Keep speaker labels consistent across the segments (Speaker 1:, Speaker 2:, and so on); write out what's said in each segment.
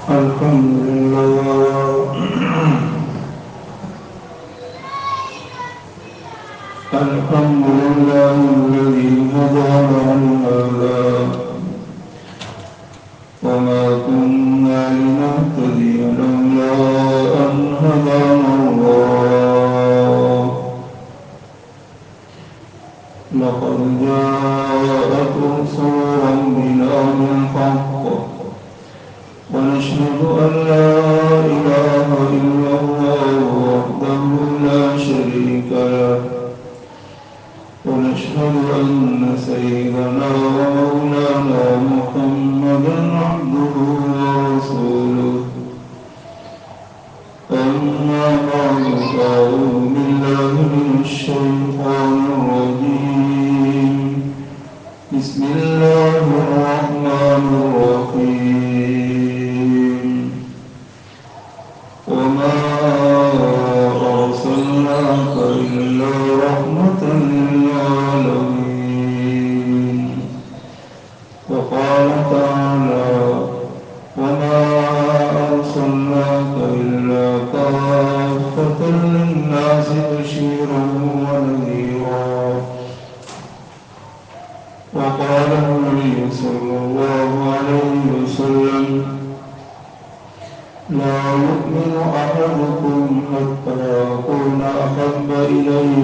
Speaker 1: الحمد لله الحمد لله الذي هدانا لهذا وما كنا لنهتدي لولا أن هدانا الله لقد جاءت رسل ربنا بالحق ونشهد أن لا إله إلا الله وحده لا شريك له ونشهد أن سيدنا ومولانا محمدا عبده ورسوله أما بعد فأعوذ بالله من الشيطان الرجيم بسم الله الرحمن الرحيم وما أرسلناك إلا رحمة للعالمين وقال تعالى وما أرسلناك إلا كافة للناس بشيرا ونذيرا وقال النبي صلى الله عليه وسلم لا يؤمن أحدكم حتى أكون أحب إليه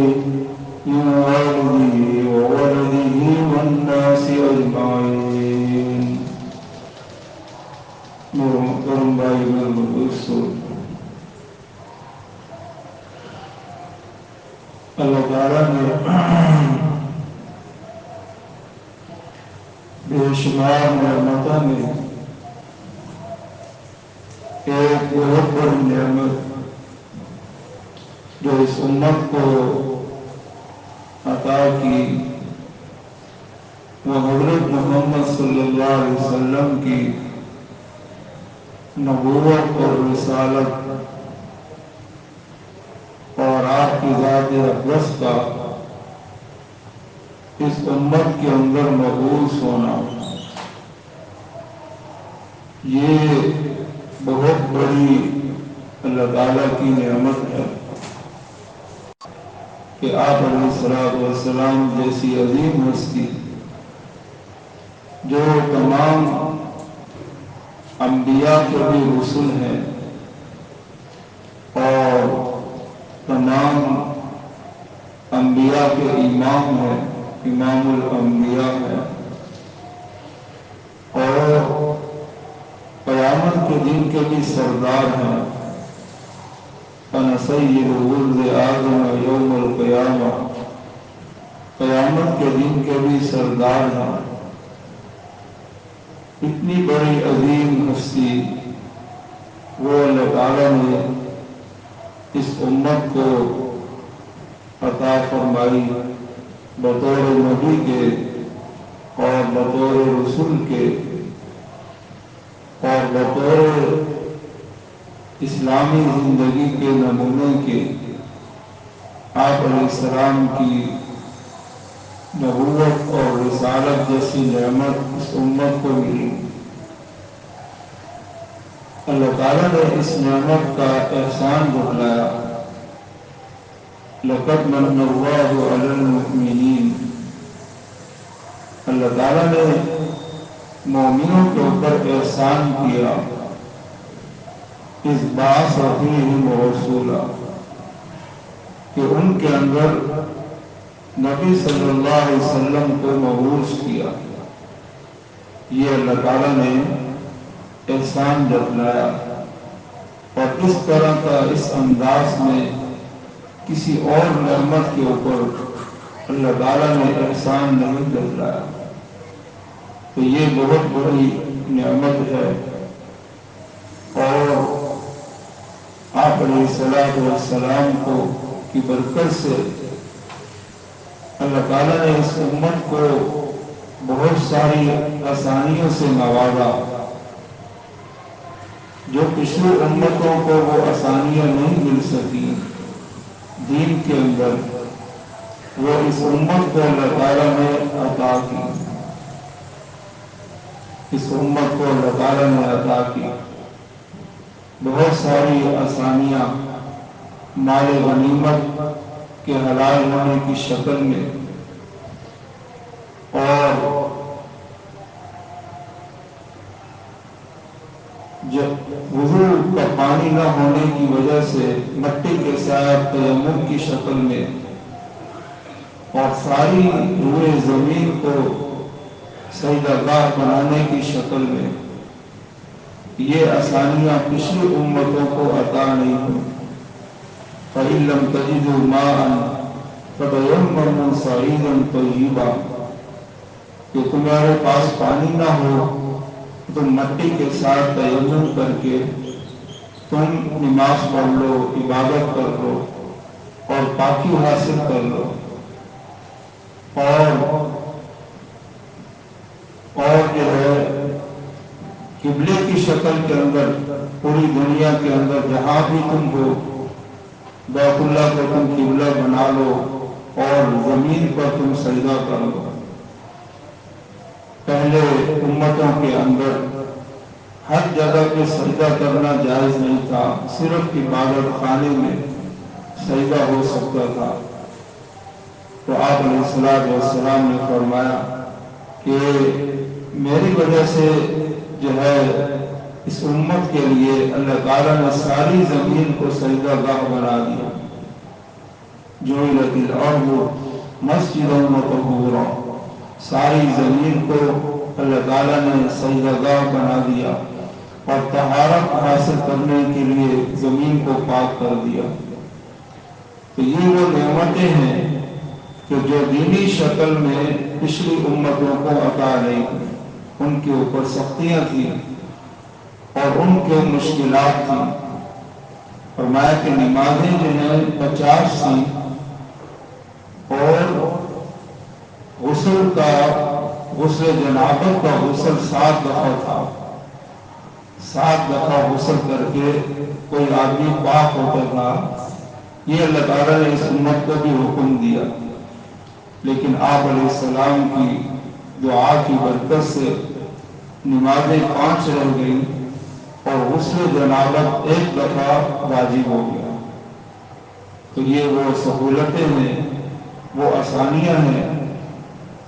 Speaker 1: من والده وولده والناس أجمعين. محترم بھائی دوستو، اللہ تعالیٰ نے بے شمار نعمتوں میں ایک بہت بڑی نعمت جو اس امت کو عطا کی وہ حضرت محمد صلی اللہ علیہ وسلم کی نبوت اور رسالت اور آپ کی ذات اقدس کا اس امت کے اندر مبعوث ہونا، یہ بہت بڑی اللہ تعالیٰ کی نعمت ہے کہ آپ علیہ السلام جیسی عظیم ہستی جو تمام انبیاء کے بھی رسول ہیں اور تمام انبیاء کے امام ہیں، امام الانبیاء ہیں، اور قیامت کے دن کے بھی سردار ہیں۔ انا سید ولد آدم یوم القیامہ، قیامت کے دن کے بھی سردار ہیں۔ اتنی بڑی عظیم ہستی وہ اللہ تعالیٰ نے اس امت کو عطا فرمائی بطور نبی کے اور بطور رسول کے اور بطور اسلامی زندگی کے نمونے کے۔ آپ علیہ السلام کی نبوت اور رسالت جیسی نعمت اس امت کو ملی۔ اللہ تعالیٰ نے اس نعمت کا احسان بتلایا، لقد من اللہ علی المؤمنین، اللہ تعالیٰ نے مومنوں کے اوپر احسان کیا، اس بعث فیہم رسولا، کہ ان کے اندر نبی صلی اللہ علیہ وسلم کو مبعوث کیا۔ یہ اللہ تعالیٰ نے احسان جتلایا، اور اس طرح کا اس انداز میں کسی اور نعمت کے اوپر اللہ تعالیٰ نے احسان نہیں جتلایا۔ تو یہ بہت بڑی نعمت ہے، اور آپ علیہ السلام کو کی برکت سے اللہ تعالیٰ نے اس امت کو بہت ساری آسانیوں سے نوازا، جو پچھلی امتوں کو وہ آسانیاں نہیں مل سکی دین کے اندر، وہ اس امت کو اللہ تعالیٰ نے عطا کی، اس امت کو اللہ تعالیٰ نے عطا کی۔ بہت ساری آسانیاں مال غنیمت کے حلال ہونے کی شکل میں اور جب وضو کا پانی نہ ہونے کی وجہ سے مٹی کے ساتھ تیمم کی شکل میں اور ساری روئے زمین کو سجدہ گاہ بنانے کی شکل میں، یہ آسانیاں پچھلی امتوں کو عطا نہیں ہوئی۔ فَإِن لَّمْ تَجِدُوا مَاءً فَتَيَمَّمُوا صَعِيدًا طَيِّبًا، کہ تمہارے پاس پانی نہ ہو تم مٹی کے ساتھ تیمم کر کے تم نماز پڑھ لو، عبادت کر لو اور پاکی حاصل کر لو، اور جو ہے قبلے کی شکل کے اندر پوری دنیا کے اندر جہاں بھی تم ہو بیت اللہ کو تم قبلہ بنا لو اور زمین پر تم سجدہ کر لو۔ پہلے امتوں کے اندر ہر جگہ پہ سجدہ کرنا جائز نہیں تھا، صرف عبادت خانے میں سجدہ ہو سکتا تھا۔ تو آپ علیہ السلام نے فرمایا کہ میری وجہ سے جو ہے اس امت کے لیے اللہ تعالیٰ نے ساری زمین کو سجدہ گاہ بنا دیا۔ جعلت الارض مسجدا وطہورا، ساری زمین کو اللہ تعالیٰ نے سجدہ گاہ بنا دیا اور طہارت حاصل کرنے کے لیے زمین کو پاک کر دیا۔ تو یہ وہ نعمتیں ہیں کہ جو دینی شکل میں پچھلی امتوں کو عطا نہیں تھی، ان کے اوپر سختیاں تھیں اور ان کے مشکلات تھیں۔ فرمایا کہ نمازیں جو ہیں 50 تھیں اور غسل جنابت کا غسل 7 دفعہ تھا۔ 7 دفعہ غسل کر کے کوئی آدمی پاک ہوتا تھا۔ یہ اللہ تعالیٰ نے اس امت کو بھی حکم دیا، لیکن آپ علیہ السلام کی دعا کی برکت سے نمازیں 5 رہ گئیں اور غسل جنابت 1 دفعہ واجب ہو گیا۔ تو یہ وہ سہولتیں ہیں، وہ آسانیاں ہیں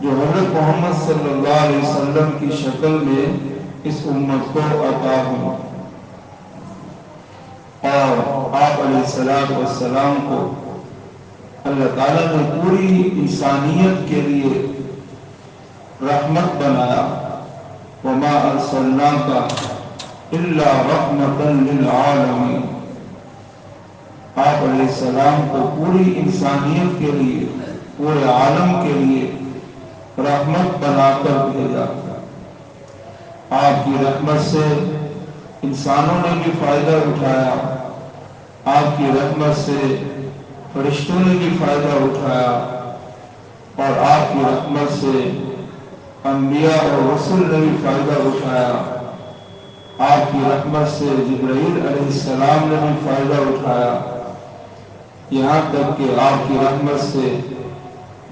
Speaker 1: جو حضرت محمد صلی اللہ علیہ وسلم کی شکل میں اس امت کو عطا ہوئی، اور آپ علیہ السلام کو اللہ تعالیٰ نے پوری انسانیت کے لیے رحمت بنایا۔ وَمَا أَرْسَلْنَاكَ إِلَّا رَحْمَةً لِلْعَالَمِينَ، آپ علیہ السلام کو پوری انسانیت کے لیے، پورے عالم کے لیے رحمت بنا کر بھیجا۔ آپ کی رحمت سے انسانوں نے بھی فائدہ اٹھایا، آپ کی رحمت سے فرشتوں نے بھی فائدہ اٹھایا، اور آپ کی رحمت سے انبیاء اور رسول نے بھی فائدہ اٹھایا، آپ کی رحمت سے جبرائیل علیہ السلام نے بھی فائدہ اٹھایا، یہاں تک کہ آپ کی رحمت سے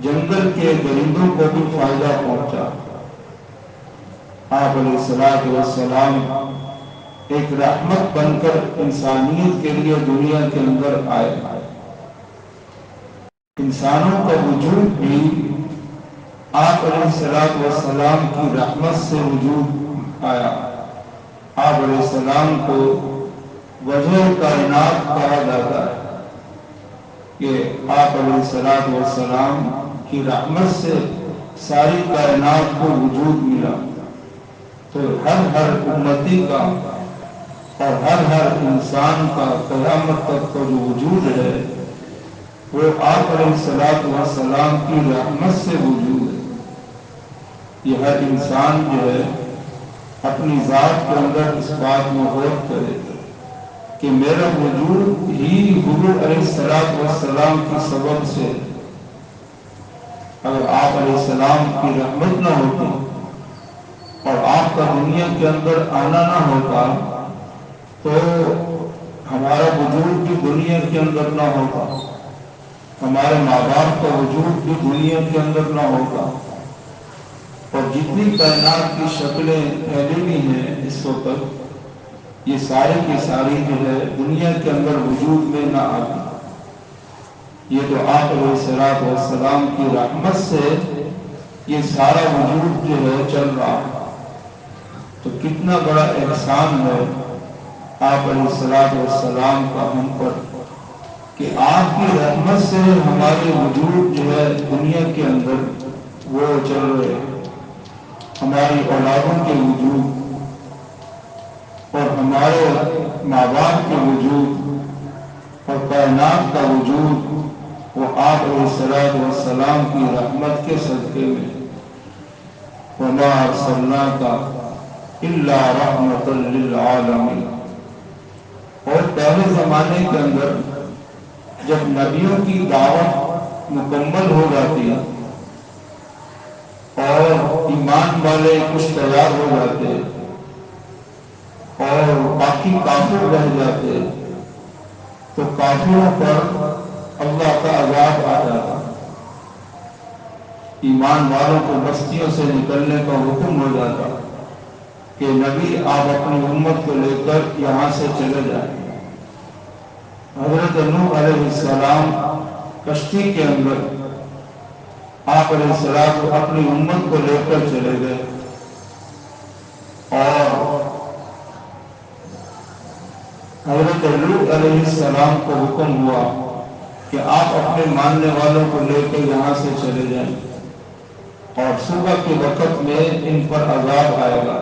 Speaker 1: جنگل کے درندوں کو بھی فائدہ پہنچا۔ آپ علیہ السلام ایک رحمت بن کر انسانیت کے لیے دنیا کے اندر آئے۔ انسانوں کا وجود بھی آپ علیہ السلام کی رحمت سے وجود آیا۔ آپ علیہ السلام کو وجہ کائنات کہا جاتا ہے کہ آپ علیہ السلام کی رحمت سے ساری کائنات کو وجود ملا۔ تو ہر امتی کا اور ہر انسان کا قیامت تک کا جو وجود ہے وہ آپ علیہ السلام کی رحمت سے وجود ہے۔ یہ ہر انسان جو ہے اپنی ذات کے اندر اس بات میں غور کرے کہ میرا وجود ہی حضور علیہ السلام کی سبب سے، اگر آپ علیہ السلام کی رحمت نہ ہوتی اور آپ کا دنیا کے اندر آنا نہ ہوتا تو ہمارا وجود بھی دنیا کے اندر نہ ہوتا، ہمارے ماں باپ کا وجود بھی دنیا کے اندر نہ ہوتا، اور جتنی کائنات کی شکلیں پھیلی ہوئی ہیں اس وقت، یہ ساری کی ساری جو ہے دنیا کے اندر وجود میں نہ آتی، یہ تو آپ علیہ الصلوۃ والسلام کی رحمت سے یہ سارا وجود جو ہے چل رہا ہے۔ تو کتنا بڑا احسان ہے آپ علیہ الصلوۃ والسلام کا ہم پر کہ آپ کی رحمت سے ہمارے وجود جو ہے دنیا کے اندر وہ چل رہے ہیں، ہماری اولادوں کے وجود اور ہمارے ماں باپ کے وجود اور کائنات کا وجود وہ آپ علیہ الصلوۃ والسلام کی رحمت کے صدقے میں۔ وَمَا أَرْسَلْنَاكَ إِلَّا رَحْمَةً لِلْعَالَمِينَ۔ اور پہلے زمانے کے اندر جب نبیوں کی دعوت مکمل ہو جاتی اور ایمان والے کچھ تیار ہو جاتے اور باقی کافر رہ جاتے تو کافروں پر اللہ کا عذاب آ جاتا، ایمان والوں کو بستیوں سے نکلنے کا حکم ہو جاتا کہ نبی آپ اپنی امت کو لے کر یہاں سے چلے جائیں۔ حضرت نوح علیہ السلام کشتی کے اندر آپ علیہ السلام کو اپنی امت کو لے کر چلے گئے اور حضرت لوط علیہ السلام کو حکم ہوا کہ آپ اپنے ماننے والوں کو لے کر یہاں سے چلے جائیں اور صبح کے وقت میں ان پر عذاب آئے گا۔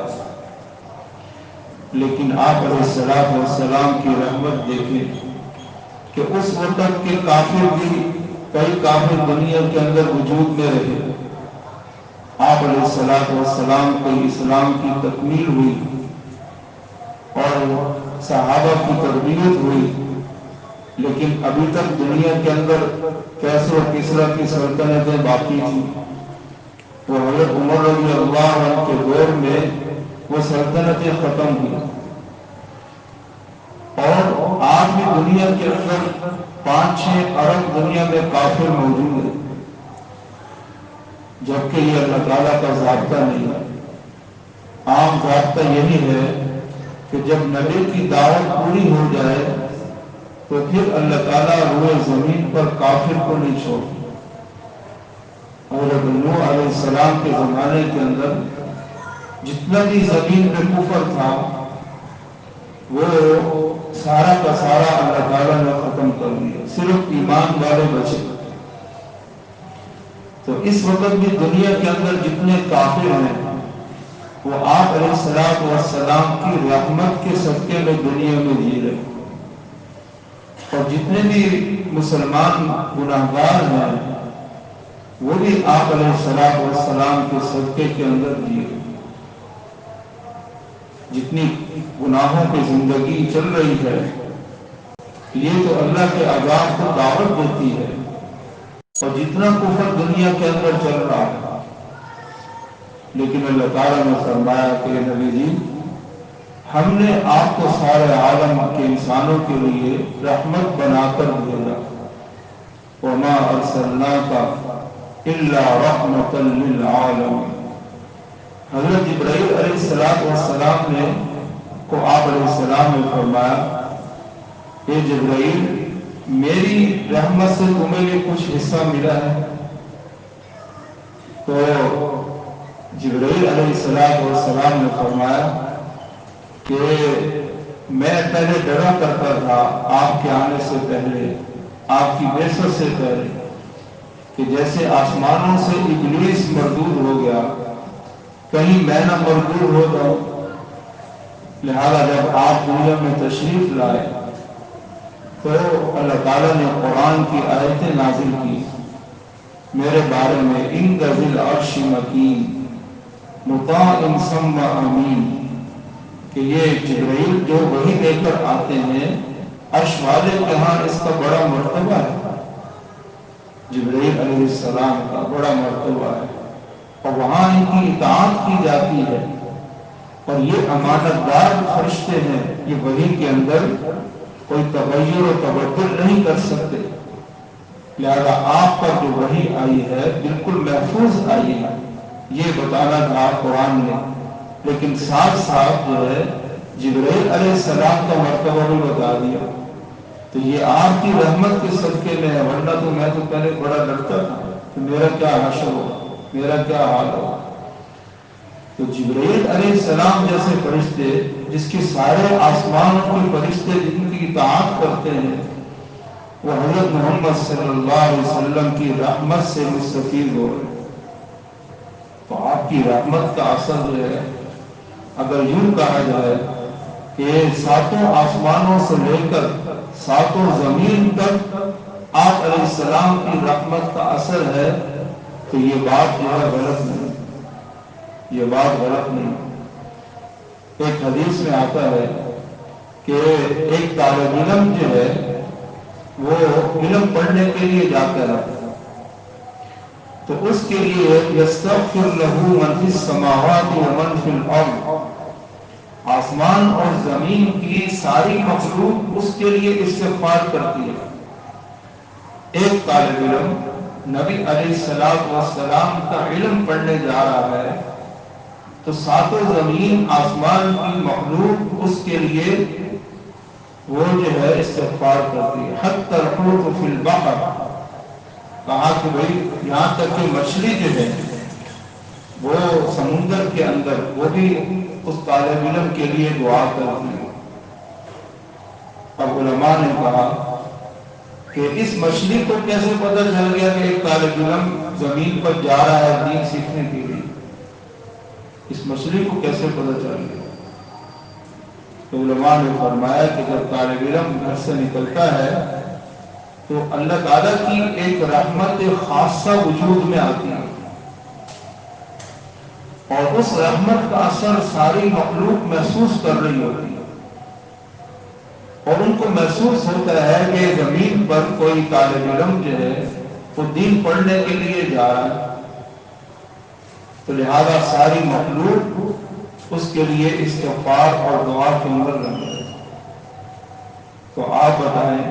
Speaker 1: لیکن آپ علیہ السلام کی رحمت دیکھیں کہ اس وقت کے کافر بھی کئی کافر دنیا کے اندر وجود میں رہے، آپ علیہ السلام کو اسلام کی تکمیل ہوئی اور صحابہ کی تربیت ہوئی، لیکن ابھی تک دنیا کے اندر کیسر و کسریٰ کی سلطنتیں باقی تھیں۔ وہ حضرت عمر رضی اللہ عنہ کے دور میں وہ سلطنتیں ختم ہوئی اور آج بھی دنیا کے اندر 5-6 ارب دنیا میں کافر موجود ہیں، جبکہ یہ اللہ تعالیٰ کا ضابطہ نہیں ہے۔ عام ضابطہ یہی ہے کہ جب نبی کی دعوت پوری ہو جائے تو پھر اللہ تعالیٰ روئے زمین پر کافر کو نہیں چھوڑتا۔ حضرت نوح علیہ السلام کے زمانے کے اندر جتنا بھی زمین میں کفر تھا وہ سارا کا سارا اللہ تعالیٰ نے ختم کر دیا، صرف ایمان والے بچے۔ تو اس وقت بھی دنیا کے اندر جتنے کافر ہیں وہ آپ علیہ السلام کی رحمت کے صدقے میں دنیا میں جی رہے، اور جتنے بھی مسلمان گناہگار ہیں وہ بھی آپ علیہ السلام کے صدقے کے اندر جی رہے۔ جتنی گناہوں کی زندگی چل رہی ہے یہ تو اللہ کے عذاب کو دعوت دیتی ہے، اور جتنا کفر دنیا کے اندر چل رہا ہے، لیکن اللہ تعالیٰ نے فرمایا کہ نبی جی ہم نے آپ کو سارے عالم کے انسانوں کے لیے رحمت بنا کر بھیجا، وما ارسلناک الا رحمۃ للعالمین۔ حضرت جبرائیل علیہ السلام نے کو آپ علیہ السلام نے فرمایا اے جبرائیل میری رحمت سے تمہیں بھی کچھ حصہ ملا ہے؟ تو جبرائیل علیہ السلام نے فرمایا کہ میں پہلے ڈرا کرتا تھا آپ کے آنے سے پہلے، آپ کی بعثت سے پہلے، کہ جیسے آسمانوں سے ابلیس مردود ہو گیا کہیں میں نہ مردود ہو جاؤں، لہذا جب آپ دنیا میں تشریف لائے تو اللہ تعالیٰ نے قرآن کی آیتیں نازل کی میرے بارے میں، ان ذی العرش مکین مطاع ثم امین، کہ یہ جبرائیل جو وحی لے کر آتے ہیں عرش والے کے ہاں اس کا بڑا مرتبہ ہے، جبرائیل علیہ السلام کا بڑا مرتبہ ہے، اور وہاں ان کی اطاعت کی جاتی ہے، اور یہ امانت دار فرشتے ہیں، یہ وحی کے اندر کوئی تغیر و تبدل نہیں کر سکتے، لہذا آپ پر جو وحی آئی ہے بالکل محفوظ آئی ہے، یہ بتانا تھا قرآن نے، لیکن ساتھ ساتھ جو ہے جبرائیل علیہ السلام کا مرتبہ بھی بتا دیا. تو یہ آپ کی رحمت کے صدقے میں ہے، ورنہ تو میں تو پہلے بڑا ڈرتا تھا کہ میرا کیا حشر ہوگا، میرا کیا حال ہوگا. تو جبرائیل علیہ السلام جیسے فرشتے، جس کے سارے آسمانوں کے فرشتے جن کی اطاعت کرتے ہیں، وہ حضرت محمد صلی اللہ علیہ وسلم کی رحمت سے مستفید ہو رہے. تو آپ کی رحمت کا اثر جو ہے، اگر یوں کہا جائے کہ ساتوں آسمانوں سے لے کر ساتوں زمین تک آپ علیہ السلام کی رحمت کا اثر ہے، تو یہ بات جو ہے غلط نہیں، یہ بات غلط نہیں. ایک حدیث میں آتا ہے کہ ایک طالب علم جو ہے وہ علم پڑھنے کے لیے جاتا ہے، تو اس کے لیے یستغفر لہ من فی السماوات ومن فی الارض، آسمان اور زمین کی ساری مخلوق اس کے لیے استغفار کرتی ہے. ایک طالب علم نبی علیہ السلام کا علم پڑھنے جا رہا ہے، تو ساتوں زمین آسمان کی مخلوق اس کے لیے وہ جو ہے استغفار کرتی ہے. حتی الحوت فی البحر، کہا کہ بھئی یہاں تک کہ مچھلی جو ہے وہ سمندر کے اندر وہ بھی اس طالب علم کے لیے دعا کرتی ہے. اب علماء نے کہا کہ اس مچھلی کو کیسے پتہ چل گیا کہ ایک طالب علم زمین پر جا رہا ہے دین سیکھنے کے لیے؟ اس مچھلی کو کیسے پتہ چل گیا؟ تو علماء نے فرمایا کہ جب طالب علم گھر سے نکلتا ہے تو اللہ تعالیٰ کی ایک رحمت خاصہ وجود میں آتی ہے، اور اس رحمت کا اثر ساری مخلوق محسوس کر رہی ہوتی ہے، اور ان کو محسوس ہوتا ہے کہ زمین پر کوئی طالب علم جو ہے وہ دین پڑھنے کے لیے جا رہا ہے، تو لہذا ساری مخلوق اس کے لیے استغفار اور دعا کے اندر لگے. تو آپ بتائیں،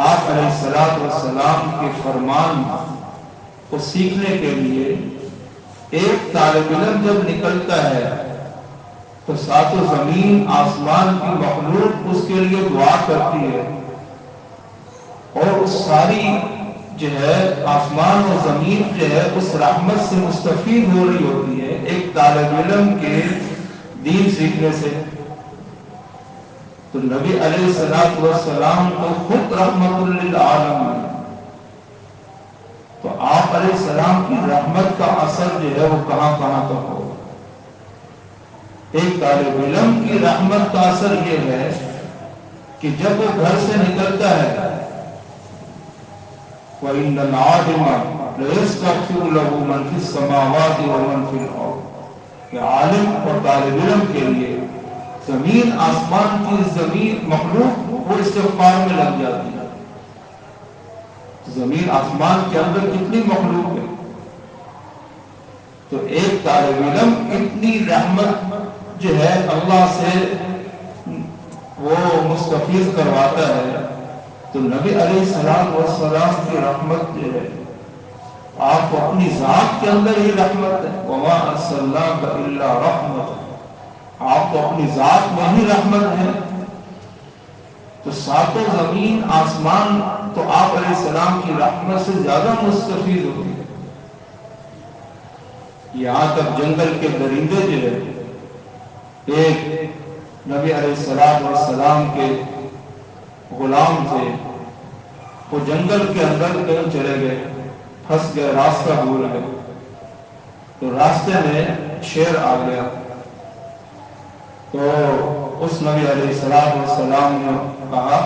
Speaker 1: آپ علیہ السلام کے فرمان کو سیکھنے کے لیے ایک طالب علم جب نکلتا ہے تو ساتوں زمین آسمان کی مخلوق اس کے لیے دعا کرتی ہے، اور اس ساری جو ہے آسمان و زمین جو ہے اس رحمت سے مستفید ہو رہی ہوتی ہے ایک طالب علم کے دین سیکھنے سے. تو نبی علیہ السلام تو خود رحمت للعالمین، تو آپ علیہ السلام کی رحمت کا اثر جو ہے وہ کہاں کہاں تک ہوگا. ایک طالب علم کی رحمت کا اثر یہ ہے کہ جب وہ گھر سے نکلتا ہے وَإِنَّ الْعَالِمَ لَيَسْتَغْفِرُ لَهُ مَنْ فِي السَّمَاوَاتِ وَمَنْ فِي الْأَرْضِ، کہ عالم اور طالب علم کے لیے زمین آسمان کی زمین مخلوق وہ استغفار میں لگ جاتی ہے. زمین آسمان کے اندر کتنی مخلوق ہے، تو ایک طالب علم اتنی رحمت جو ہے اللہ سے وہ مستفید کرواتا ہے. تو نبی علیہ السلام کی رحمت جو ہے آپ کو اپنی ذات کے اندر ہی رحمت ہے. وَمَا أَرْسَلْنَاكَ إِلَّا رَحْمَةً، آپ تو اپنی ذات میں ہی رحمت ہے. تو ساتوں زمین آسمان تو آپ علیہ السلام کی رحمت سے زیادہ مستفید ہوتی ہے. یہاں تک جنگل کے درندے جو ہے، ایک نبی علیہ السلام کے غلام تھے، وہ جنگل کے اندر کہیں چلے گئے، پھنس گئے، راستہ بھول گئے. تو راستے میں شیر آ گیا، تو اس نبی علیہ السلام نے کہا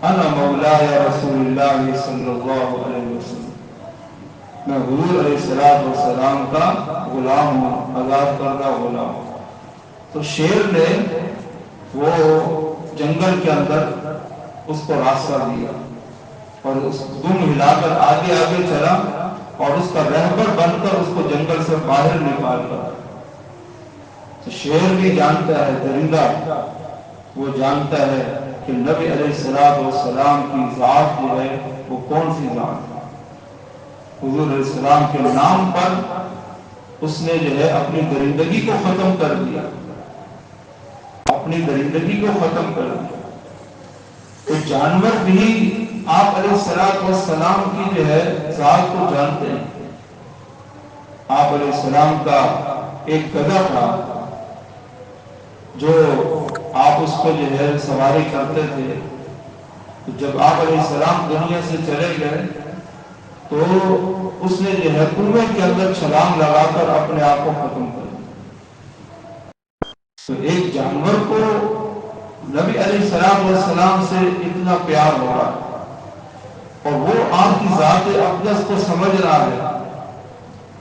Speaker 1: انا مولا رسول اللہ صلی اللہ علیہ وسلم، میں حضور علیہ السلام کا غلام ہوں، آزاد کردہ غلام ہوں. تو شیر نے وہ جنگل کے اندر اس کو راستہ دیا اور اس دم ہلا کر آگے آگے چلا اور اس کا رہبر بن کر اس کو جنگل سے باہر نکال کر. تو شیر بھی جانتا ہے، درندہ وہ جانتا ہے کہ نبی علیہ السلام کی ذات جو ہے وہ کون سی ذات ہے. حضور علیہ السلام کے نام پر اس نے جو ہے اپنی درندگی کو ختم کر دیا. اپنی درندگی کو ختم کر دیا۔ تو جانور بھی آپ علیہ السلام کی جو ہے ذات کو جانتے ہیں۔ آپ علیہ السلام کا ایک گدھا تھا جو آپ اس کو جو ہے سواری کرتے تھے، تو جب آپ علیہ السلام دنیا سے چلے گئے تو اس نے جو ہے کنویں کے اندر چھلانگ لگا کر اپنے آپ کو ختم کر دیا۔ تو ایک جانور کو نبی علیہ السلام سے اتنا پیار ہو رہا ہے اور وہ آپ کی ذات اقدس کو سمجھ رہا ہے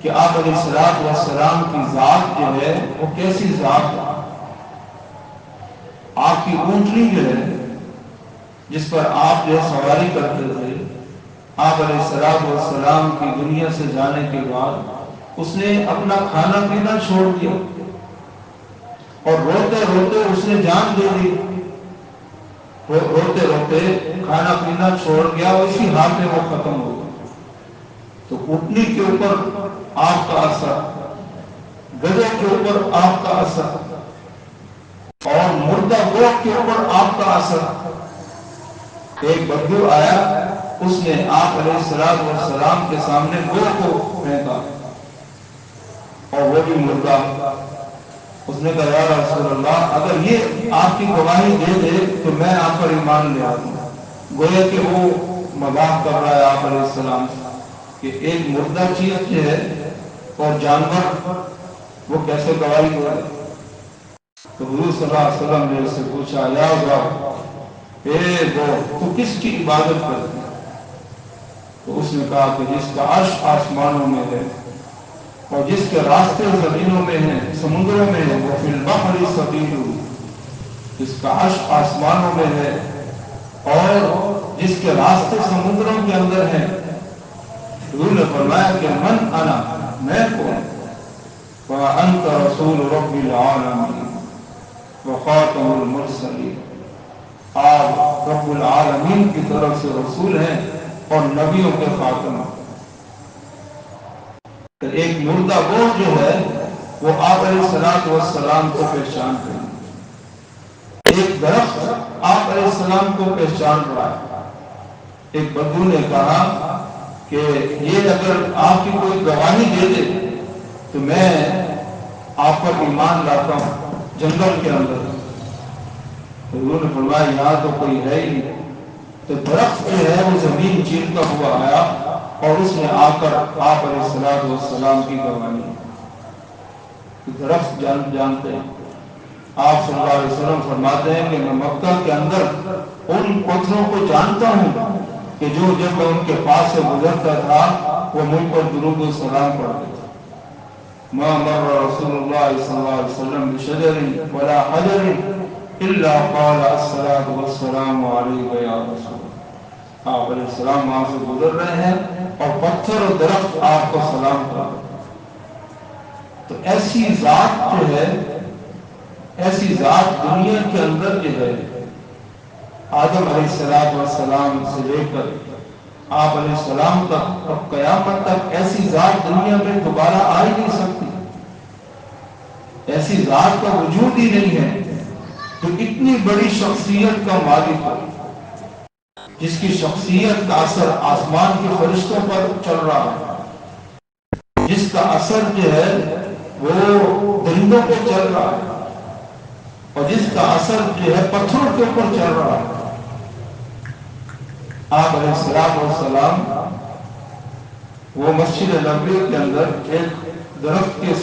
Speaker 1: کہ آپ علیہ السلام کی ذات جو ہے وہ کیسی ذات ہے۔ آپ کی اونٹنی جو ہے جس پر آپ جو سواری کرتے تھے، آپ علیہ السلام کی دنیا سے جانے کے بعد اس نے اپنا کھانا پینا چھوڑ دیا اور روتے روتے اس نے جان دے دی۔ روتے روتے کھانا پینا چھوڑ گیا اور اسی حال میں وہ ختم ہو گیا۔ تو اونٹنی کے اوپر آپ کا اثر، گدھے کے اوپر آپ کا اثر اور مردہ گوشت کے اوپر آپ کا اثر۔ ایک بدبو آیا، اس نے آپ علیہ السلام کے سامنے گوشت کو پھینکا اور وہ بھی مردہ۔ اس نے کہا یا رسول اللہ، اگر یہ آپ کی گواہی دے دے تو میں آپ پر ایمان لے آتا ہوں۔ گویا کہ وہ مذاق کر رہا ہے آپ علیہ السلام کہ ایک مردہ چیز جو ہے اور جانور وہ کیسے گواہی دے رہا ہے۔ تو حضور صلی اللہ علیہ وسلم نے اس سے پوچھا یا تو کس کی عبادت کرتے ہیں؟ تو اس نے کہا کہ جس کا عرش آسمانوں میں ہے اور جس کے راستے زمینوں میں ہیں، سمندروں میں ہے، وہ فی البحر سبیل، جس کا عرش آسمانوں میں ہے اور جس کے راستے سمندروں کے اندر ہیں۔ حضور نے فرمایا کہ من انا، میں کون؟ وَأَنْتَ رَسُولُ رَبِّ الْعَالَمِينَ وَخَاتَمُ الْمُرْسَلِينَ، آپ رب العالمین کی طرف سے رسول ہیں اور نبیوں کے خاتم۔ تو ایک مردہ گوشت جو ہے وہ آپ علیہ السلام کو پہچان کریں، ایک درخت آپ علیہ السلام کو پہچان رہا ہے۔ ایک بدو نے کہا کہ یہ اگر آپ کی کوئی گواہی دے دے تو میں آپ پر ایمان لاتا ہوں جنگل کے اندر۔ حضور نے فرمایا یہاں تو کوئی ہے ہی نہیں۔ تو درخت جو ہے وہ زمین چیرتا ہوا آیا اور اس نے آ کر آپ علیہ السلام کی گواہی۔ درخت جانتے ہیں، آپ صلی اللہ علیہ وسلم فرماتے ہیں کہ میں مکہ کے اندر ان پتھروں کو جانتا ہوں کہ جو جب میں ان کے پاس سے گزرتا تھا وہ مجھ پر درود و سلام پڑھتے تھے۔ ما مر رسول اللہ صلی اللہ علیہ وسلم بشجر ولا حجر الا قال الصلاۃ والسلام علیک یا رسول اللہ۔ آپ علیہ السلام وہاں سے گزر رہے ہیں اور پتھر اور درخت آپ کو سلام کر رہے ہیں۔ تو ایسی ذات جو ہے، ایسی ذات دنیا کے اندر جو ہے، آدم علیہ السلام سے لے کر آپ علیہ السلام تک اور قیامت تک ایسی ذات دنیا میں دوبارہ آ ہی نہیں سکتی۔ ایسی ذات کا وجود ہی نہیں ہے جو اتنی بڑی شخصیت کا مالک ہو، جس کی شخصیت کا اثر آسمان کے فرشتوں پر چل رہا ہے، جس کا اثر جو ہے وہ درندوں پہ چل رہا ہے اور جس کا اثر جو ہے پتھروں کے اوپر چل رہا ہے۔ آپ علیہ السلام وہ مسجد نبوی کے اندر ایک درخت کے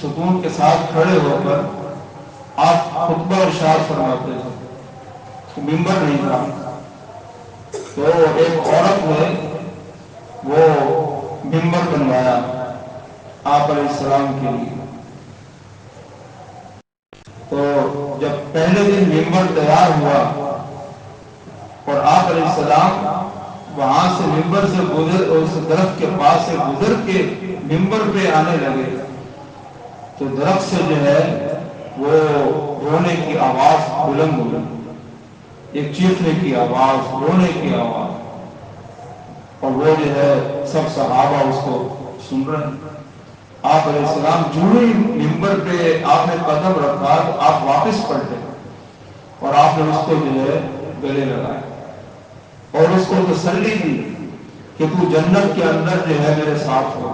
Speaker 1: ستون کے ساتھ کھڑے ہو کر آپ خطبہ ارشاد فرماتے تھے، ممبر نہیں تھا۔ تو ایک عورت نے وہ ممبر بنوایا آپ علیہ السلام کے لیے۔ تو جب پہلے دن ممبر تیار ہوا اور آپ علیہ السلام وہاں سے ممبر سے گزر، اس درخت کے پاس سے گزر کے ممبر پہ آنے لگے تو درخت سے جو ہے وہ رونے کی آواز بلند ہوئی، ایک چیخنے کی آواز، رونے کی آواز، اور وہ جو ہے سب صحابہ اس کو سن رہے ہیں۔ آپ علیہ السلام جو ہی ممبر پہ آپ نے قدم رکھا تو آپ واپس پلٹے اور آپ نے اس کو جو ہے گلے لگایا اور اس کو تسلی دی کہ تو جنت کے اندر جو ہے میرے ساتھ ہو.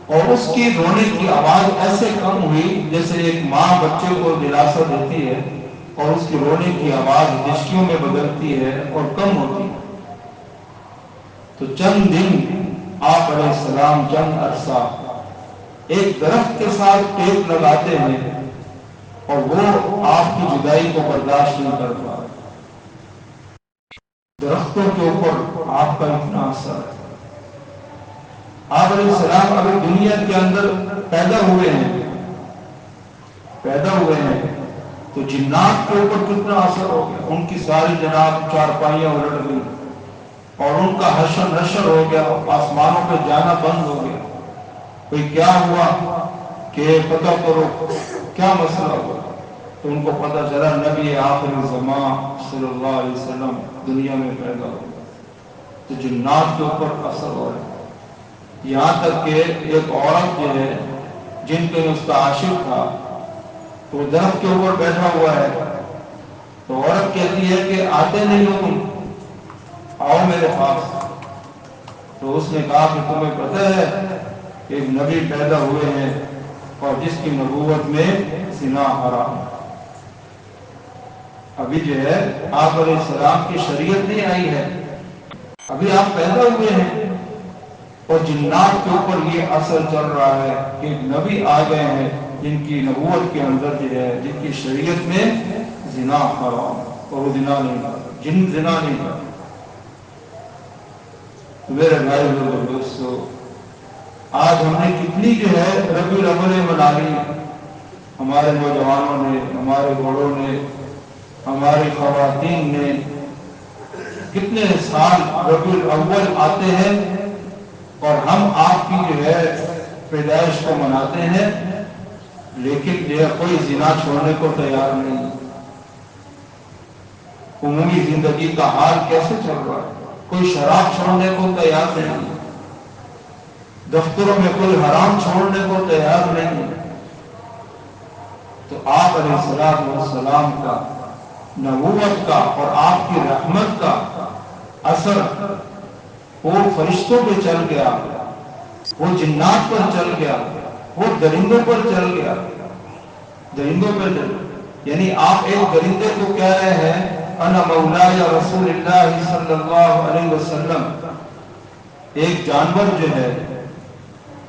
Speaker 1: اور اس کی رونے کی آواز ایسے کم ہوئی جیسے ایک ماں بچے کو دلاسا دیتی ہے اور اس کی رونے کی آواز ہچکیوں میں بدلتی ہے اور کم ہوتی ہے. تو چند دن آپ علیہ السلام چند عرصہ ایک درخت کے ساتھ ٹیک لگاتے ہیں اور وہ آپ کی جدائی کو برداشت نہیں کر پا. درختوں کے اوپر آپ کا اتنا اثر ہے. آپ علیہ السلام ابھی دنیا کے اندر پیدا ہوئے ہیں تو جنات کے اوپر کتنا اثر ہو گیا. ان کی ساری جناب چارپائیاں الٹ گئی اور ان کا حشر نشر ہو گیا, آسمانوں پہ جانا بند ہو گیا. کوئی کیا ہوا کہ پتہ کرو کیا مسئلہ ہوا, تو ان کو پتہ چلا نبی آخر زمان صلی اللہ علیہ وسلم دنیا میں پیدا ہو. تو جنات کے اوپر اثر ہو رہا ہے. یہاں تک کہ ایک عورت جو ہے جن کے اس کا عاشق تھا تو وہ درخت کے اوپر بیٹھا ہوا ہے, تو عورت کہتی ہے کہ آتے نہیں ہو تم, آؤ میرے پاس. تو اس نے کہا کہ تمہیں پتہ ہے ایک نبی پیدا ہوئے ہیں اور جس کی نبوت میں زنا حرام. ابھی جو ہے آپ علیہ السلام کی شریعت نہیں آئی ہے, ابھی آپ پیدا ہوئے ہیں اور جنات کے اوپر یہ اثر چل رہا ہے کہ نبی آ گئے ہیں جن کی نبوت کے اندر جو ہے جن کی شریعت میں زنا حرام, اور وہ زنا نہیں کرتا, جن زنا نہیں کرتا. میرے بھائی دوستو, آج ہم نے کتنی جو ہے ربیع الاول منا لی. ہمارے نوجوانوں نے, ہمارے بڑوں نے, ہماری خواتین نے کتنے سال ربیع الاول آتے ہیں اور ہم آپ کی جو ہے پیدائش کو مناتے ہیں, لیکن یہ کوئی زنا چھوڑنے کو تیار نہیں. عمومی زندگی کا حال کیسے چل رہا ہے؟ کوئی شراب چھوڑنے کو تیار نہیں, دفتروں میں کوئی حرام چھوڑنے کو تیار نہیں. تو آپ علیہ السلام کا نبوت کا اور آپ کی رحمت کا اثر وہ فرشتوں پہ چل گیا, وہ جنات پر چل گیا, وہ درندوں پر چل گیا. درندوں پر چل, یعنی آپ ایک درندے کو کہہ رہے ہیں انا مولاي رسول اللہ صلی اللہ علیہ وسلم. ایک جانور جو ہے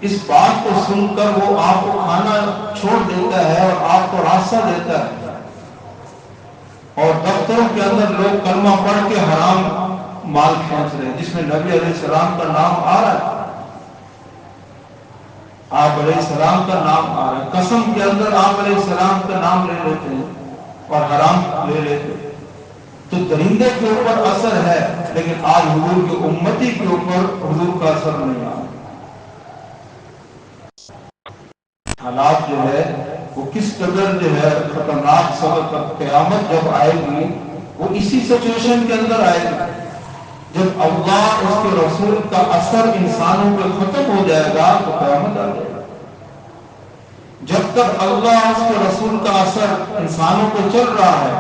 Speaker 1: اس بات کو سن کر وہ آپ کو کھانا چھوڑ دیتا ہے اور آپ کو راستہ دیتا ہے, اور دفتروں کے اندر لوگ کلمہ پڑھ کے حرام مال کھینچ رہے ہیں جس میں نبی علیہ السلام کا نام آ رہا ہے, آپ علیہ السلام کا نام آ رہا ہے. قسم کے اندر آپ علیہ السلام کا نام لے لیتے ہیں اور حرام لے لیتے ہیں. تو درندے کے اوپر اثر ہے, لیکن آج حضور کی امتی کے اوپر حضور کا اثر نہیں آ رہا. حالات جو ہے وہ کس قدر جو ہے خطرناک سبب قیامت جب آئے گی وہ اسی سچویشن کے اندر آئے گی جب اللہ اس کے رسول کا اثر انسانوں پہ ختم ہو جائے گا تو قیامت آ جائے گا. جب تک اللہ اس کے رسول کا اثر انسانوں پہ چل رہا ہے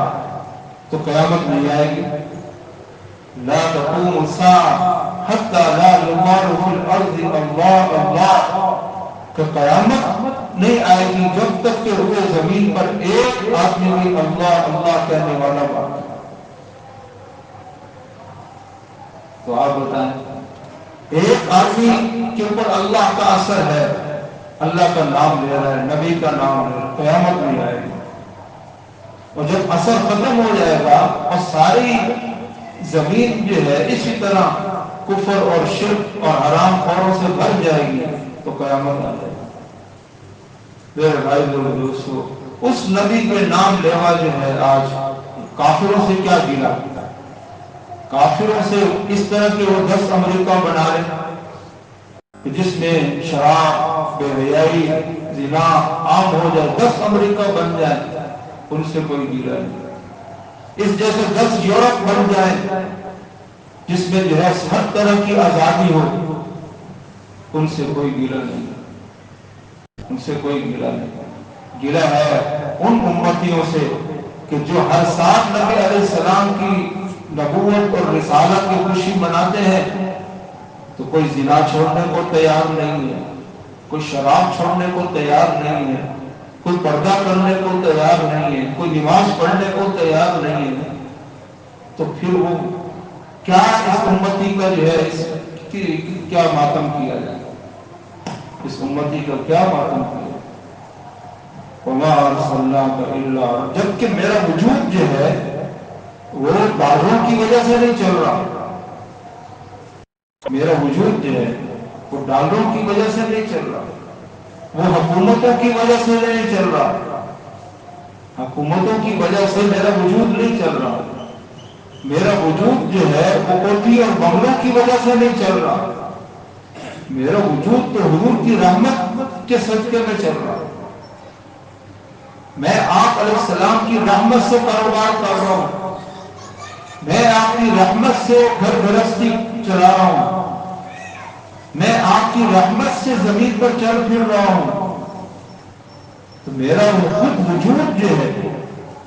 Speaker 1: تو قیامت نہیں آئے گی. لا تقوم الساعة حتى لا يقال في الارض اللہ اللہ, کہ قیامت نہیں آئے گی جب تک کہ روئے زمین پر ایک آدمی بھی اللہ اللہ کہنے والا بات. تو آپ بتائیں ایک آدمی کے اوپر اللہ کا اثر ہے, اللہ کا نام لے رہا ہے, نبی کا نام لے رہا ہے, قیامت نہیں آئے گی. اور جب اثر ختم ہو جائے گا اور ساری زمین جو ہے اسی طرح کفر اور شرک اور حرام خوروں سے بھر جائے گی تو قیامت آ جائے گی. میرے بھائی دوستو, اس نبی کے نام لیوا جو ہے آج کافروں سے کیا گلا, کافروں سے اس طرح کہ وہ 10 امریکہ بنا رہے جس میں شراب, بے حیائی, زنا عام ہو جائے, 10 امریکہ بن جائے, ان سے کوئی گلا نہیں. اس جیسے 10 یورپ بن جائے جس میں جو ہے ہر طرح کی آزادی ہو, ان سے کوئی گلا نہیں, ان سے کوئی گلا نہیں. گلا ہے ان امتیوں سے کہ جو ہر سال نبی علیہ السلام کی نبوت اور رسالت کی خوشی مناتے ہیں تو کوئی زنا چھوڑنے کو تیار نہیں ہے، کوئی شراب چھوڑنے کو تیار نہیں ہے، کوئی پردہ کرنے کو تیار نہیں ہے، کوئی نماز پڑھنے کو تیار نہیں ہے، تو پھر وہ کیا اس امتی کا جو ہے اس کی کیا ماتم کیا جائے، اس امتی کا کیا ماتم کیا جائے؟ وَمَا أَرْسَلْنَاكَ إِلَّا، جبکہ میرا وجود جو ہے وہ ڈالروں کی وجہ سے نہیں چل رہا، میرا وجود جو ہے وہ ڈالروں کی وجہ سے نہیں چل رہا، وہ حکومتوں کی وجہ سے نہیں چل رہا، حکومتوں کی وجہ سے میرا وجود نہیں چل رہا، میرا وجود جو ہے وہ کوٹھی اور بنگلوں کی وجہ سے نہیں چل رہا، میرا وجود تو حضور کی رحمت کے صدقے میں چل رہا، میں آپ علیہ السلام کی رحمت سے کاروبار کر رہا ہوں، میں آپ کی رحمت سے گھر گھرستی چلا رہا ہوں، میں آپ کی رحمت سے زمین پر چل پھر رہا ہوں، تو میرا وہ خود وجود جو ہے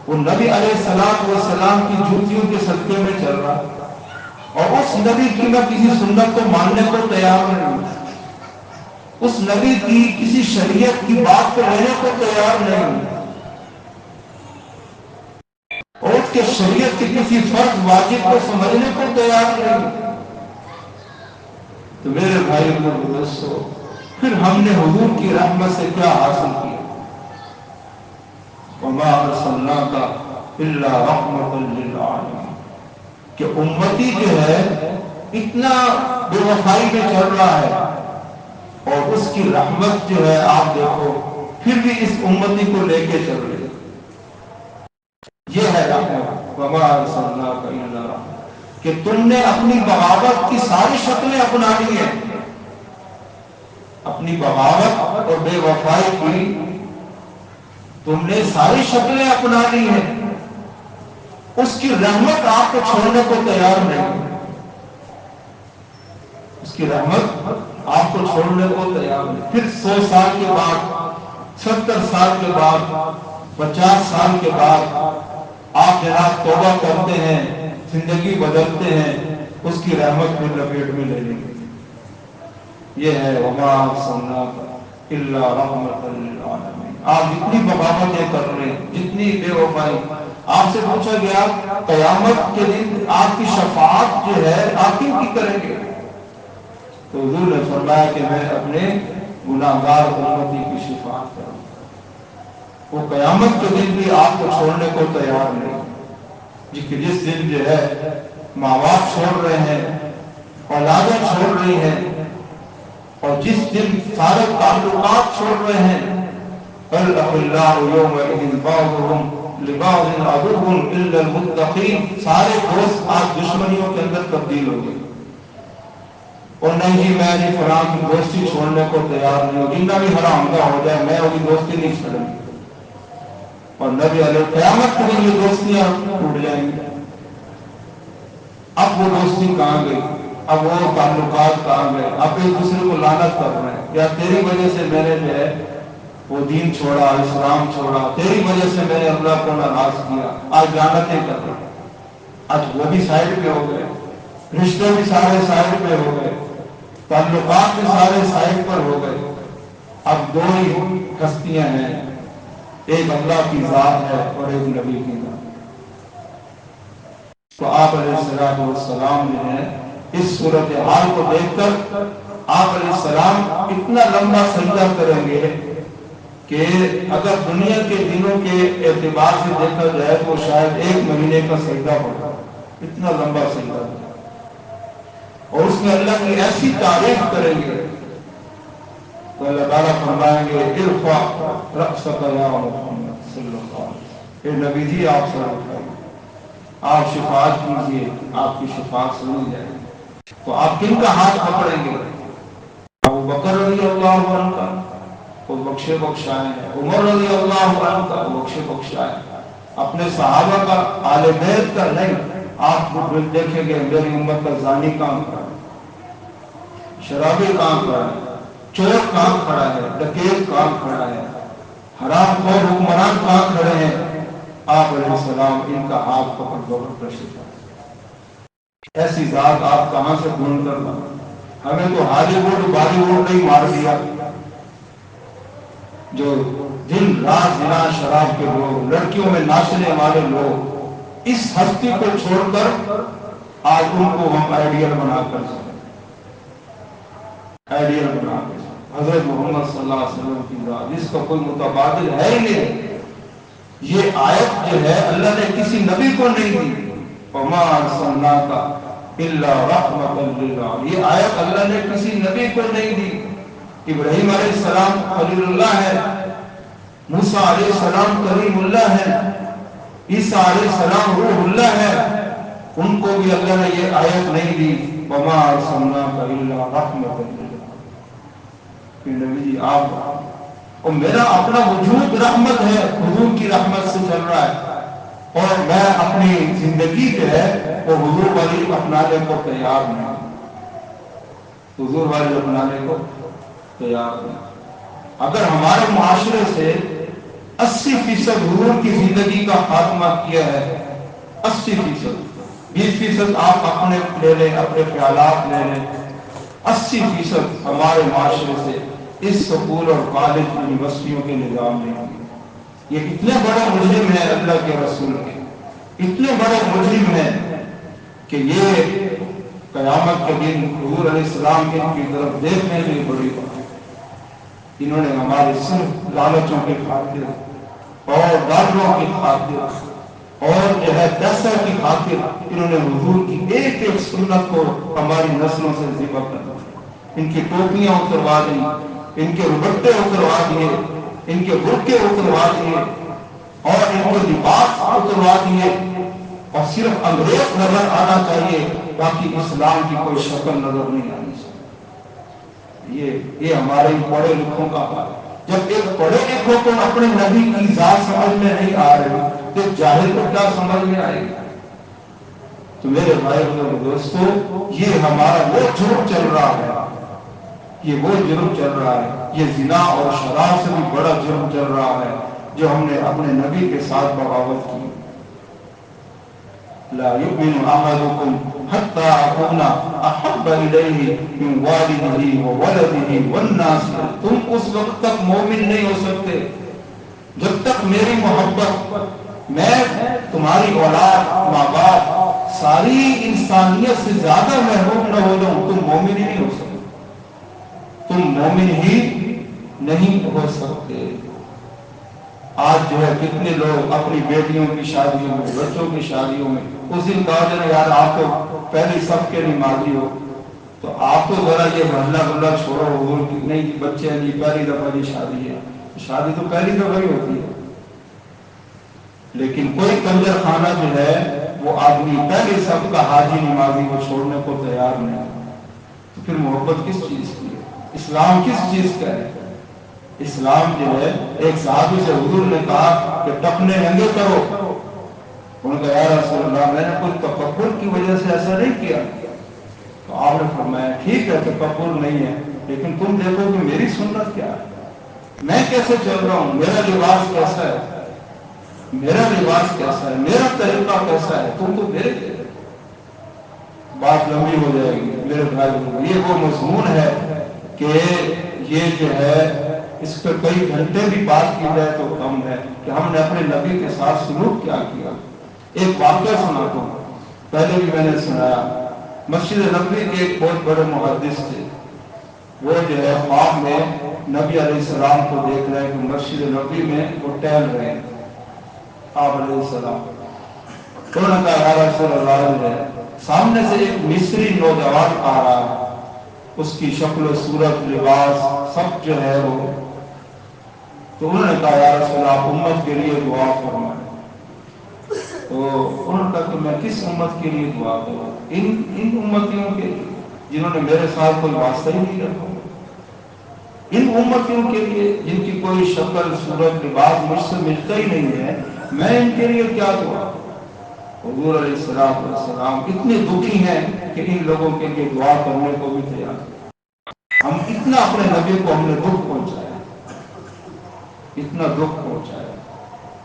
Speaker 1: وہ نبی علیہ السلام کی جوتیوں کے صدقے میں چل رہا، اور اس نبی کی میں کسی سنت کو ماننے کو تیار نہیں ہوں، اس نبی کی کسی شریعت کی بات کو لینے کو تیار نہیں ہوں، اور اس کے شریعت کے کسی فرض واجب کو سمجھنے کو تیار نہیں ہوں، تو میرے بھائی اور دوستو، پھر ہم نے حضور کی رحمت سے کیا حاصل کیا؟ وَمَا أَرْسَلْنَاكَ إِلَّا رَحْمَةً لِلْعَالَمِينَ، کہ امتی جو ہے اتنا بے وفائی میں چل رہا ہے، اور اس کی رحمت جو ہے آپ دیکھو پھر بھی اس امتی کو لے کے چل رہے، یہ ہے رحمت۔ وَمَا أَرْسَلْنَاكَ إِلَّا رَحْمَةً، کہ تم نے اپنی بغاوت کی ساری شکلیں اپنا لی ہیں، اپنی بغاوت اور بے وفائی کی تم نے ساری شکلیں اپنا لی ہیں، اس کی رحمت آپ کو چھوڑنے کو تیار نہیں، اس کی رحمت آپ کو چھوڑنے کو تیار نہیں۔ پھر 100 سال کے بعد، 70 سال کے بعد، 50 سال کے بعد آپ جناب توبہ کرتے ہیں، زندگی بدلتے ہیں، اس کی رحمت پھر لپیٹ میں لے لیں گے۔ یہ ہے وَمَا أَرْسَلْنَاكَ إِلَّا رَحْمَةً لِلْعَالَمِينَ۔ آپ جتنی بغاوتیں کر رہے ہیں، جتنی بے وفائی، آپ سے پوچھا گیا قیامت کے دن آپ کی شفاعت جو ہے آپ کن کی کریں گے؟ تو حضور نے فرمایا کہ میں اپنے گناہگار امتی کی شفاعت کروں، وہ قیامت کے دن بھی آپ کو چھوڑنے کو تیار نہیں، جس دن جو ہے ماں باپ چھوڑ رہے ہیں، اولادیں چھوڑ رہی ہیں، اور جس دن سارے تعلقات چھوڑ رہے ہیں، الْأَخِلَّاءُ يَوْمَئِذٍ بَعْضُهُمْ لِبَعْضٍ عَدُوٌّ إِلَّا الْمُتَّقِينَ، سارے دوست آج دشمنیوں کے اندر تبدیل ہو گئے، اور نہیں جی میں نہیں فلاں کی دوستی چھوڑنے کو تیار نہیں ہوں، جنہ بھی حرام کا ہو جائے میں وہی دوستی نہیں چھوڑوں گی، اور نبی علیہ قیامت کے دن یہ دوستیاں ٹوٹ جائیں گی۔ اب وہ دوستی کہاں گئی، اب وہ تعلقات کہاں گئے، اب ایک دوسرے کو لعنت کر رہے ہیں، یا تیری وجہ سے میں نے جو ہے وہ دین چھوڑا، اسلام چھوڑا، تیری وجہ سے میں نے اللہ کو ناراض کیا، آج لعنتیں کر رہے ہیں، آج وہ بھی سائڈ پہ ہو گئے، رشتے بھی سارے سائڈ پہ ہو گئے، تعلقات بھی سارے سائڈ پر ہو گئے، اب دو ہی ہستیاں ہیں، ایک اللہ کی ذات ہے اور ایک نبی کی ذات۔ تو آپ علیہ السلام جو ہے اس صورتحال کو دیکھ کر آپ علیہ السلام اتنا لمبا سجدہ کریں گے کہ اگر دنیا کے دنوں کے اعتبار سے دیکھا جائے تو شاید 1 مہینے کا سجدہ ہوگا، اتنا لمبا سجدہ، اور اس میں اللہ کی ایسی تعریف کریں گے تو اللہ تعالیٰ فرمائیں گے ارفع رأسک یا محمد صلی اللہ علیہ وسلم، اے نبی جی آپ سر اٹھائیے، آپ شفاعت کیجیے، آپ کی شفاعت سنی جائے گی۔ تو آپ کن کا ہاتھ پکڑیں گے؟ ابو بکر رضی اللہ عنہ کا، وہ بخشے بخشائے ہیں، عمر رضی اللہ عنہ کا، وہ بخشے بخشائے ہیں، اپنے صحابہ کا، آل بیت کا نہیں۔ آپ دیکھیں گے میری امت کا زانی کام کھڑا ہے، شرابی کام کھڑا ہے، چور کام کھڑا ہے، ڈکیت کام کھڑا ہے، حرام خور حکمران کام کھڑے ہیں، آپ علیہ السلام ان کا ہاتھ پکڑ دوڑ رشید ایسی ذات آپ کہاں سے ڈھونڈ کر لا؟ ہمیں تو ہالی ووڈ بالی ووڈ نہیں مار دیا، جو دن رات زنا شراب کے لوگ، لڑکیوں میں ناچنے والے لوگ، اس ہستی کو چھوڑ کر آج ان کو ہم آئیڈیل بنا کر حضرت محمد صلی اللہ علیہ وسلم کی ذات، جس کا کوئی متبادل ہے ہی نہیں۔ یہ آیت جو ہے اللہ نے کسی نبی کو نہیں دی، وَمَا أَرْسَلْنَاكَ إِلَّا رَحْمَةً لِّلْعَالَمِينَ، یہ آیت اللہ نے کسی نبی کو نہیں دی۔ ابراہیم علیہ السلام خلیل اللہ ہے، موسیٰ علیہ السلام کریم اللہ ہے، عیسیٰ علیہ السلام روح اللہ ہے، ان کو بھی اللہ نے یہ آیت نہیں دی وَمَا أَرْسَلْنَاكَ إِلَّا رَحْمَةً لِّلْعَالَمِينَ۔ کہ نبی جی آپ اور میرا اپنا وجود رحمت ہے، حضور کی رحمت سے چل رہا ہے، اور میں اپنی زندگی جو ہے وہ حضور والی اپنانے کو تیار نہیں، حضور والی اپنانے کو تیار نہیں۔ اگر ہمارے معاشرے سے 80% حضور کی زندگی کا خاتمہ کیا ہے، 80%، 20% آپ اپنے لے لیں، اپنے خیالات لے لیں، 80% ہمارے معاشرے سے اس سکول اور کالج یونیورسٹیوں کے نظام میں ہوئی۔ یہ اتنے بڑے مجرم ہیں اللہ کے رسول کے، اتنے بڑے مجرم ہیں کہ یہ قیامت کے دن حضور علیہ السلام ان کی طرف دیکھنے میں بڑی بات ہے۔ انہوں نے ہمارے صرف لالچوں کی خاطر اور ڈالروں کی خاطر اور جو ہے پیسہ کی خاطر انہوں نے حضور کی ایک ایک سنت کو ہماری نسلوں سے ذبح کر دیا۔ ان کی ٹوپیاں اتروا دی، ان کے روبٹے اتروا دیے، ان کے برقعے اتروا دیے، اور ان کو لباس اتروا دیے، اور صرف انگریز نظر آنا چاہیے، باقی اسلام کی کوئی شکل نظر نہیں آنی چاہیے۔ یہ ہمارے پڑھے لکھوں کا حال ہے۔ جب ایک پڑھے لکھوں کو اپنے نبی کی ذات سمجھ میں نہیں آ رہی تو جاہل کو کیا سمجھ میں آئے گی؟ تو میرے بھائی اور دوستو، یہ ہمارا وہ جرم چل رہا ہے، یہ وہ جرم چل رہا ہے، یہ زنا اور شراب سے بھی بڑا جرم چل رہا ہے جو ہم نے اپنے نبی کے ساتھ بغاوت کی۔ لا يؤمن أحدكم حتى أكون أحب إليه من والده وولده والناس۔ تم اس وقت تک مومن نہیں ہو سکتے جب تک میری محبت، میں تمہاری اولاد، ماں باپ، ساری انسانیت سے زیادہ محبوب نہ ہو جاؤں، تم مومن ہی نہیں ہو سکتے، تم مومن ہی نہیں ہو سکتے۔ آج جو ہے کتنے لوگ اپنی بیٹیوں کی شادیوں میں، بچوں کی شادیوں میں اس دن کہا جائے یار آپ تو پہلی سب کے نمازی ہو، تو آپ تو ذرا یہ محلہ گلہ چھوڑو، حضور کی نہیں بچے ہیں جی پہلی دفعہ جی شادی ہے، شادی تو پہلی دفعہ ہی ہوتی ہے۔ لیکن کوئی کنجر خانہ جو ہے وہ آدمی پہلی سب کا حاجی نمازی وہ چھوڑنے کو تیار نہیں، تو پھر محبت کس چیز کی ہے؟ اسلام کس چیز کا ہے؟ اسلام جو ہے، ایک صحابی سے حضور نے کہا کہ ٹخنے ننگے کرو، انہوں نے کہا یا رسول اللہ میں نے کوئی تکبر کی وجہ سے ایسا نہیں کیا، تو آپ نے فرمایا ٹھیک ہے تکبر نہیں ہے، لیکن تم دیکھو کہ میری سنت کیا ہے، میں کیسے چل رہا ہوں، میرا لباس کیسا ہے، میرا لباس کیسا ہے، میرا طریقہ کیسا ہے، تم تو میرے بات لمبی ہو جائے گی میرے بھائی۔ یہ وہ مضمون ہے کہ یہ جو ہے اس پہ کئی گھنٹے بھی بات کی جائے تو کم ہے کہ ہم نے اپنے نبی کے ساتھ سلوک کیا کیا۔ ایک واقعہ سناتا ہوں، پہلے بھی میں نے سنایا۔ مسجد نبوی کے ایک بہت بڑے محدث تھے، وہ جو ہے خواب میں نبی علیہ السلام کو دیکھ رہے ہیں کہ مسجد نبوی میں وہ ٹہل رہے ہیں، آپ علیہ السلام۔ انہوں نے کہا یا رسول اللہ جو ہے سامنے سے ایک مصری نوجوان آ رہا ہے، اس کی شکل و صورت، لباس سب جو ہے وہ، تو انہوں نے کہا یا رسول اللہ امت کے لیے دعا فرمائیں۔ تو انہوں نے کہا کہ میں کس امت کے لیے دعا کروں؟ ان امتیوں کے لیے جنہوں نے میرے ساتھ کوئی واسطہ ہی نہیں رکھا، ان امتیوں کے لیے جن کی کوئی شکل صورت لباس مجھ سے ملتا ہی نہیں ہے، میں ان کے لیے کیا دعا؟ حضور علیہ السلام اتنے دکھی ہیں کہ ان لوگوں کے لیے دعا کرنے کو بھی تیار ہیں۔ ہم اتنا اپنے نبی کو ہم نے دکھ پہنچایا، اتنا دکھ پہنچایا۔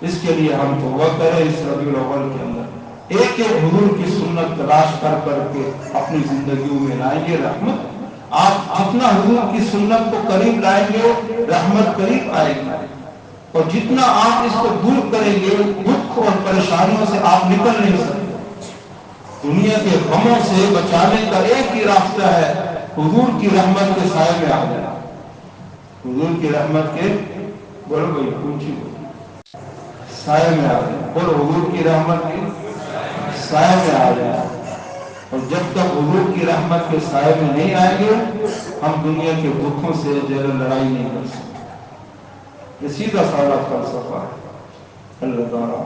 Speaker 1: اس کے لیے ہم توبہ کریں اس ربیع الاول کے اندر، ایک ایک حضور کی سنت تلاش کر کر کے اپنی زندگیوں میں لائیں گے رحمت۔ آپ جتنا حضور کی سنت کو قریب لائیں گے رحمت قریب آئے گی، اور جتنا آپ اس کو دور کریں گے دکھ اور پریشانیوں سے آپ نکل نہیں سکتے۔ دنیا کے غموں سے بچانے کا ایک ہی راستہ ہے، حضور کی رحمت کے سائے میں آ جائے، حضور کی رحمت کے بولو بھائی پوچھی سائے میں آ جائے، بولو حضور کی رحمت کے سائے میں آ جائے۔ اور جب تک حضور کی رحمت کے سائے میں نہیں آئیں گے ہم دنیا کے دکھوں سے لڑائی نہیں کر سکتے۔ یہ سیدھا سادہ فلسفہ ہے۔ اللہ تعالیٰ